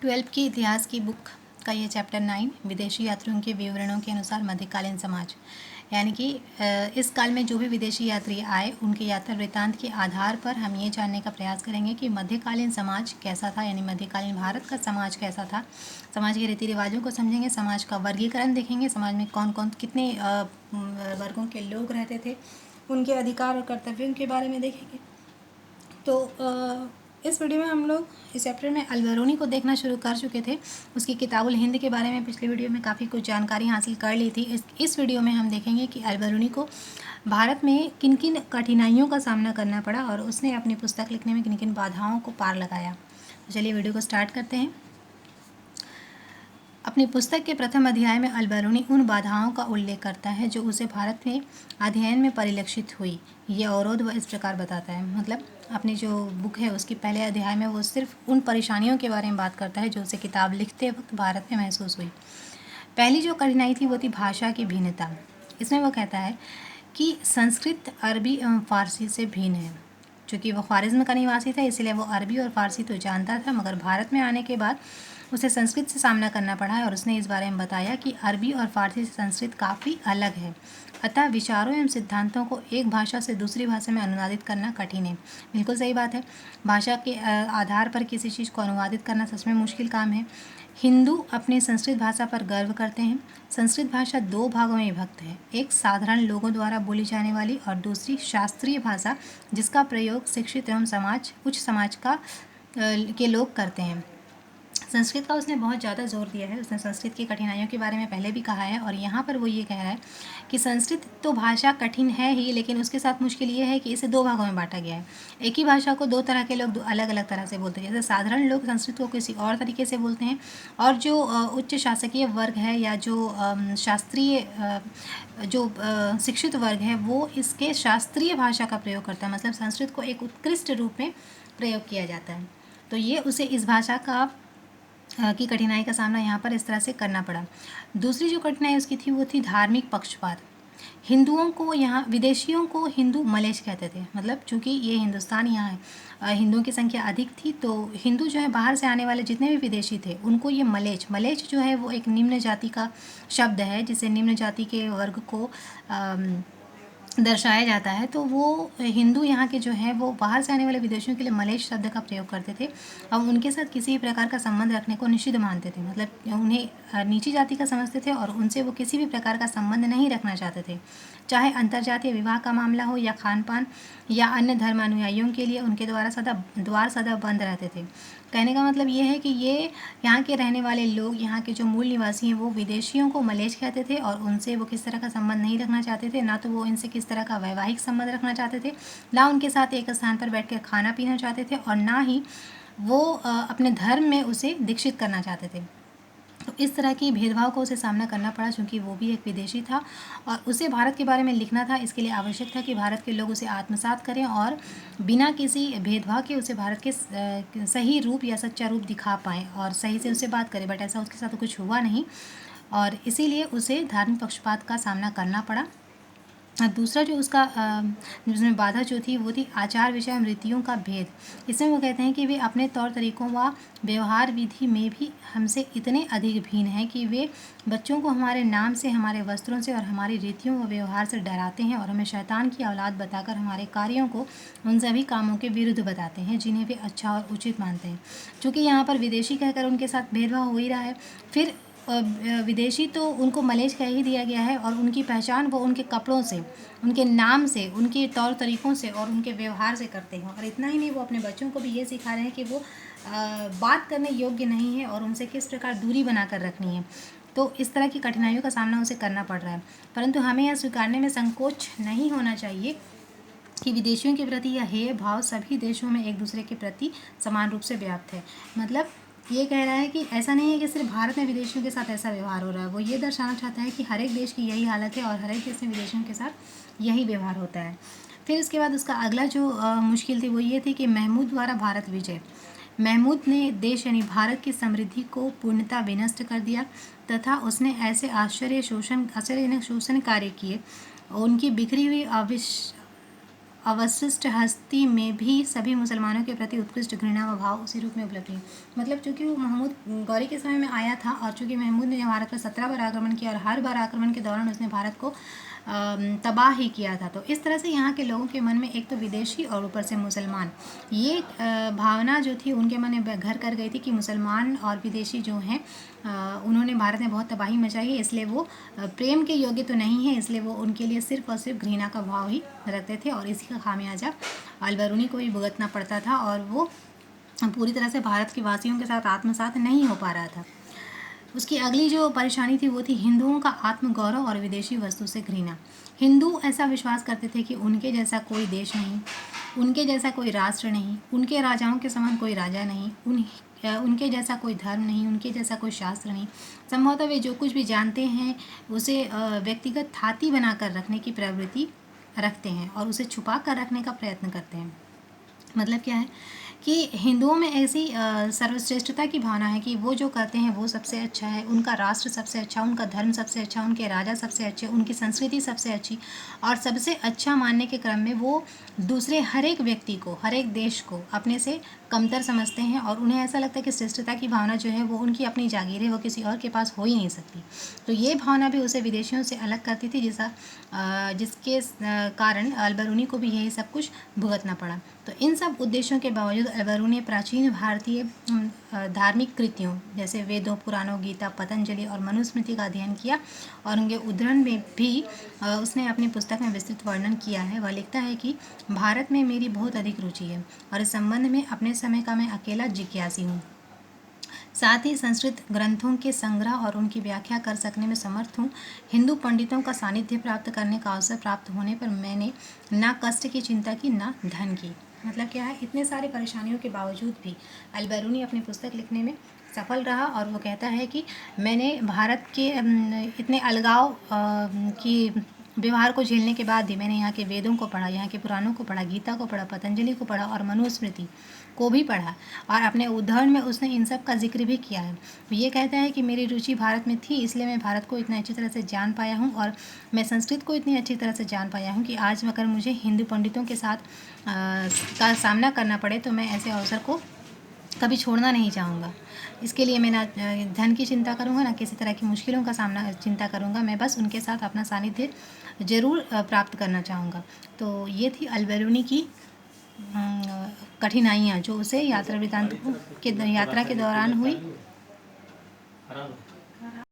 12th की इतिहास की बुक का ये चैप्टर 9 विदेशी यात्रियों के विवरणों के अनुसार मध्यकालीन समाज, यानी कि इस काल में जो भी विदेशी यात्री आए उनके यात्रा वृत्तांत के आधार पर हम ये जानने का प्रयास करेंगे कि मध्यकालीन समाज कैसा था, यानी मध्यकालीन भारत का समाज कैसा था। समाज के रीति रिवाजों को समझेंगे, समाज का वर्गीकरण देखेंगे, समाज में कौन कौन कितने वर्गों के लोग रहते थे, उनके अधिकार और कर्तव्यों के बारे में देखेंगे। तो इस वीडियो में हम लोग इस चैप्टर में अल-बरूनी को देखना शुरू कर चुके थे। उसकी किताबुल हिंद के बारे में पिछले वीडियो में काफ़ी कुछ जानकारी हासिल कर ली थी। इस वीडियो में हम देखेंगे कि अल-बरूनी को भारत में किन किन कठिनाइयों का सामना करना पड़ा और उसने अपनी पुस्तक लिखने में किन किन बाधाओं को पार लगाया। तो चलिए वीडियो को स्टार्ट करते हैं। अपनी पुस्तक के प्रथम अध्याय में अल-बरूनी उन बाधाओं का उल्लेख करता है जो उसे भारत में अध्ययन में परिलक्षित हुई। ये अवरोध वह इस प्रकार बताता है, मतलब अपनी जो बुक है उसकी पहले अध्याय में वो सिर्फ उन परेशानियों के बारे में बात करता है जो उसे किताब लिखते वक्त भारत में महसूस हुई। पहली जो कठिनाई थी वो थी भाषा की भिन्नता। इसमें वो कहता है कि संस्कृत अरबी एवं फारसी से भिन्न है। चूँकि वो ख्वारिज़्म का निवासी था इसलिए वो अरबी और फारसी तो जानता था, मगर भारत में आने के बाद उसे संस्कृत से सामना करना पड़ा है और उसने इस बारे में बताया कि अरबी और फारसी से संस्कृत काफ़ी अलग है, अतः विचारों एवं सिद्धांतों को एक भाषा से दूसरी भाषा में अनुवादित करना कठिन है। बिल्कुल सही बात है, भाषा के आधार पर किसी चीज़ को अनुवादित करना सच में मुश्किल काम है। हिंदू अपनी संस्कृत भाषा पर गर्व करते हैं। संस्कृत भाषा दो भागों में विभक्त है, एक साधारण लोगों द्वारा बोली जाने वाली और दूसरी शास्त्रीय भाषा जिसका प्रयोग शिक्षित एवं उच्च समाज के लोग करते हैं। संस्कृत का उसने बहुत ज़्यादा जोर दिया है। उसने संस्कृत की कठिनाइयों के बारे में पहले भी कहा है और यहाँ पर वो ये कह रहा है कि संस्कृत तो भाषा कठिन है ही, लेकिन उसके साथ मुश्किल ये है कि इसे दो भागों में बांटा गया है। एक ही भाषा को दो तरह के लोग अलग अलग तरह से बोलते हैं। जैसे साधारण लोग संस्कृत को किसी और तरीके से बोलते हैं और जो उच्च शासकीय वर्ग है या जो शास्त्रीय जो शिक्षित वर्ग है वो इसके शास्त्रीय भाषा का प्रयोग करता है, मतलब संस्कृत को एक उत्कृष्ट रूप में प्रयोग किया जाता है। तो ये उसे इस भाषा की कठिनाई का सामना यहाँ पर इस तरह से करना पड़ा। दूसरी जो कठिनाई उसकी थी वो थी धार्मिक पक्षपात। हिंदुओं को यहाँ विदेशियों को हिंदू मलेच्छ कहते थे, मतलब चूँकि ये हिंदुस्तान यहाँ है, हिंदुओं की संख्या अधिक थी, तो हिंदू जो है बाहर से आने वाले जितने भी विदेशी थे उनको ये मलेच्छ जो है वो एक निम्न जाति का शब्द है जिसे निम्न जाति के वर्ग को दर्शाया जाता है। तो वो हिंदू यहाँ के जो हैं वो बाहर से आने वाले विदेशियों के लिए मलेच्छ शब्द का प्रयोग करते थे और उनके साथ किसी भी प्रकार का संबंध रखने को निषिद्ध मानते थे, मतलब उन्हें नीची जाति का समझते थे और उनसे वो किसी भी प्रकार का संबंध नहीं रखना चाहते थे। चाहे अंतर्जातीय विवाह का मामला हो या खान पान या अन्य धर्मानुयायियों के लिए उनके द्वार सदा बंद रहते थे। कहने का मतलब ये है कि ये यहाँ के रहने वाले लोग, यहाँ के जो मूल निवासी हैं वो विदेशियों को मलेच्छ कहते थे और उनसे वो किस तरह का संबंध नहीं रखना चाहते थे, ना तो वो इनसे किस तरह का वैवाहिक संबंध रखना चाहते थे, ना उनके साथ एक स्थान पर बैठकर खाना पीना चाहते थे और ना ही वो अपने धर्म में उसे दीक्षित करना चाहते थे। तो इस तरह की भेदभाव को उसे सामना करना पड़ा क्योंकि वो भी एक विदेशी था और उसे भारत के बारे में लिखना था। इसके लिए आवश्यक था कि भारत के लोग उसे आत्मसात करें और बिना किसी भेदभाव के उसे भारत के सही रूप या सच्चा रूप दिखा पाएँ और सही से उससे बात करें, बट ऐसा उसके साथ कुछ हुआ नहीं और इसीलिए उसे धार्मिक पक्षपात का सामना करना पड़ा। दूसरा जो उसका जिसमें बाधा जो थी वो थी आचार विषय रीतियों का भेद। इसमें वो कहते हैं कि वे अपने तौर तरीक़ों व व्यवहार विधि में भी हमसे इतने अधिक भिन्न हैं कि वे बच्चों को हमारे नाम से, हमारे वस्त्रों से और हमारी रीतियों व व्यवहार से डराते हैं और हमें शैतान की औलाद बताकर हमारे कार्यों को उन सभी कामों के विरुद्ध बताते हैं जिन्हें वे अच्छा और उचित मानते हैं। चूँकि यहाँ पर विदेशी कहकर उनके साथ भेदभाव हो ही रहा है, फिर विदेशी तो उनको मलेच्छ कह ही दिया गया है और उनकी पहचान वो उनके कपड़ों से, उनके नाम से, उनके तौर तरीक़ों से और उनके व्यवहार से करते हैं। और इतना ही नहीं, वो अपने बच्चों को भी ये सिखा रहे हैं कि वो बात करने योग्य नहीं है और उनसे किस प्रकार दूरी बना कर रखनी है। तो इस तरह की कठिनाइयों का सामना उसे करना पड़ रहा है, परंतु हमें यह स्वीकारने में संकोच नहीं होना चाहिए कि विदेशियों के प्रति यह हेय भाव सभी देशों में एक दूसरे के प्रति समान रूप से व्याप्त है। मतलब ये कह रहा है कि ऐसा नहीं है कि सिर्फ भारत में विदेशियों के साथ ऐसा व्यवहार हो रहा है, वो ये दर्शाना चाहता है कि हर एक देश की यही हालत है और हर एक देश में विदेशियों के साथ यही व्यवहार होता है। फिर उसके बाद उसका अगला जो मुश्किल थी वो ये थी कि महमूद द्वारा भारत विजय। महमूद ने देश यानी भारत की समृद्धि को पूर्णतः विनष्ट कर दिया तथा उसने ऐसे आश्चर्यजनक शोषण कार्य किए, उनकी बिखरी हुई अवशिष्ट हस्ती में भी सभी मुसलमानों के प्रति उत्कृष्ट घृणा व भाव उसी रूप में उपलब्ध है। मतलब चूंकि वो महमूद गौरी के समय में आया था और चूंकि महमूद ने भारत पर 17 बार आक्रमण किया और हर बार आक्रमण के दौरान उसने भारत को तबाह ही किया था, तो इस तरह से यहाँ के लोगों के मन में एक तो विदेशी और ऊपर से मुसलमान, ये भावना जो थी उनके मन में घर कर गई थी कि मुसलमान और विदेशी जो हैं उन्होंने भारत में बहुत तबाही मचाई है, इसलिए वो प्रेम के योग्य तो नहीं है, इसलिए वो उनके लिए सिर्फ और सिर्फ घृणा का भाव ही रखते थे और इसी का खामियाजा अलबरूनी को भी भुगतना पड़ता था और वो पूरी तरह से भारत के वासियों के साथ आत्मसात नहीं हो पा रहा था। उसकी अगली जो परेशानी थी वो थी हिंदुओं का आत्मगौरव और विदेशी वस्तु से घृणा। हिंदू ऐसा विश्वास करते थे कि उनके जैसा कोई देश नहीं, उनके जैसा कोई राष्ट्र नहीं, उनके राजाओं के समान कोई राजा नहीं, उनके जैसा कोई धर्म नहीं, उनके जैसा कोई शास्त्र नहीं। संभवतः वे जो कुछ भी जानते हैं उसे व्यक्तिगत थाती बनाकर रखने की प्रवृत्ति रखते हैं और उसे छुपा कर रखने का प्रयत्न करते हैं। मतलब क्या है कि हिंदुओं में ऐसी सर्वश्रेष्ठता की भावना है कि वो जो करते हैं वो सबसे अच्छा है, उनका राष्ट्र सबसे अच्छा, उनका धर्म सबसे अच्छा, उनके राजा सबसे अच्छे, उनकी संस्कृति सबसे अच्छी और सबसे अच्छा मानने के क्रम में वो दूसरे हर एक व्यक्ति को, हर एक देश को अपने से कमतर समझते हैं और उन्हें ऐसा लगता है कि श्रेष्ठता की भावना जो है वो उनकी अपनी जागीर है, वो किसी और के पास हो ही नहीं सकती। तो ये भावना भी उसे विदेशियों से अलग करती थी, जिसके कारण अलबरूनी को भी यही सब कुछ भुगतना पड़ा। तो इन सब उद्देश्यों के बावजूद अलबरूनी प्राचीन भारतीय धार्मिक कृतियों जैसे वेदों, पुराणों, गीता, पतंजलि और मनुस्मृति का अध्ययन किया और उनके उद्धरण में भी उसने अपनी पुस्तक में विस्तृत वर्णन किया है। वह लिखता है कि भारत में मेरी बहुत अधिक रुचि है और इस संबंध में अपने समय का मैं अकेला जिज्ञासी हूँ। साथ ही संस्कृत ग्रंथों के संग्रह और उनकी व्याख्या कर सकने में समर्थ हूँ। हिंदू पंडितों का सानिध्य प्राप्त करने का अवसर प्राप्त होने पर मैंने ना कष्ट की चिंता की, ना धन की। मतलब क्या है, इतने सारे परेशानियों के बावजूद भी अलबरूनी अपनी पुस्तक लिखने में सफल रहा और वो कहता है कि मैंने भारत के इतने अलगाव की व्यवहार को झेलने के बाद भी मैंने यहाँ के वेदों को पढ़ा, यहाँ के पुराणों को पढ़ा, गीता को पढ़ा, पतंजलि को पढ़ा और मनुस्मृति को भी पढ़ा और अपने उद्धरण में उसने इन सब का जिक्र भी किया है। ये कहता है कि मेरी रुचि भारत में थी, इसलिए मैं भारत को इतना अच्छी तरह से जान पाया हूँ और मैं संस्कृत को इतनी अच्छी तरह से जान पाया हूँ कि आज अगर मुझे हिंदू पंडितों के साथ का सामना करना पड़े तो मैं ऐसे अवसर को कभी छोड़ना नहीं चाहूँगा। इसके लिए मैं ना धन की चिंता करूँगा, ना किसी तरह की मुश्किलों का सामना चिंता करूँगा, मैं बस उनके साथ अपना सानिध्य ज़रूर प्राप्त करना चाहूँगा। तो ये थी अलबरूनी की कठिनाइयाँ जो उसे यात्रा के दौरान हुई।